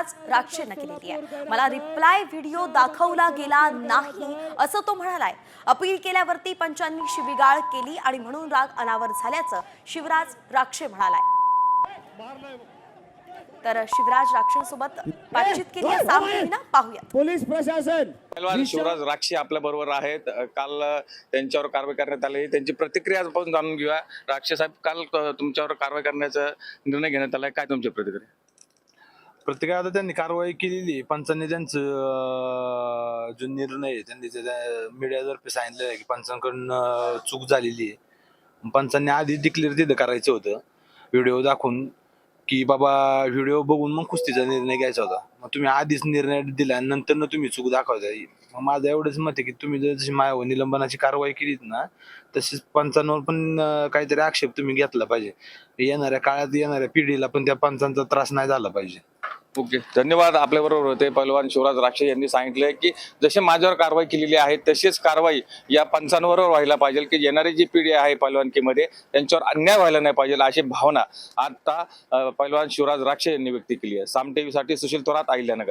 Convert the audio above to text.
शिवराज राक्षेनं केलेली आहे। मला रिप्लाय व्हिडिओ दाखवला गेला नाही असं तो म्हणालाय। अपील केल्यावरती पंचांनी शिवीगाळ केली आणि म्हणून राग अनावर झाल्याचं शिवराज राक्षे म्हणालाय। तर शिवराज राक्षेंसोबत बातचीत केली आहे साम टीव्हीनं, पाहूया। पोलीस प्रशासन पहलवान शिवराज राक्षे आपल्या बरोबर आहेत। काल त्यांच्यावर कारवाई करण्यात आली, त्यांची प्रतिक्रिया आपण जाणून घेऊया। राक्षे साहेब, काल तुमच्यावर कारवाई करण्याचा निर्णय घेण्यात आलाय, काय तुमची प्रतिक्रिया? प्रतिक्रिया आता त्यांनी कारवाई केलेली, पंचांनी त्यांचं जो निर्णय आहे त्यांनी मीडियातर्फे सांगितलेलं आहे की पंचांकडून चूक झालेली आहे। पंचांनी आधी डिक्लेअर तिथं करायचं होतं व्हिडिओ दाखवून की बाबा व्हिडिओ बघून मग कुस्तीचा निर्णय घ्यायचा होता। मग तुम्ही आधीच निर्णय दिला नंतर ना तुम्ही चूक दाखवताय। मग माझं एवढंच मत आहे की तुम्ही जशी माझ्यावर निलंबनाची कारवाई केलीत ना तशीच पंचांवर पण काहीतरी आक्षेप तुम्ही घेतला पाहिजे। येणाऱ्या काळात येणाऱ्या पिढीला पण त्या पंचांचा त्रास नाही झाला पाहिजे। ओके, धन्यवाद। आपल्या बरोबर होते पहलवान शिवराज राक्षे यांनी सांगितले की जसे माझ्यावर कारवाई केलेली आहे तशीच कारवाई या पंचांवर व्हायला पाहिजे की येणारी जी पिढी आहे पहलवानकीमध्ये त्यांच्यावर अन्याय व्हायला नाही पाहिजे, अशी भावना आता पहलवान शिवराज राक्षे यांनी व्यक्त केली आहे। साम टीव्हीसाठी सुशील थोरात, अहिल्यानगर।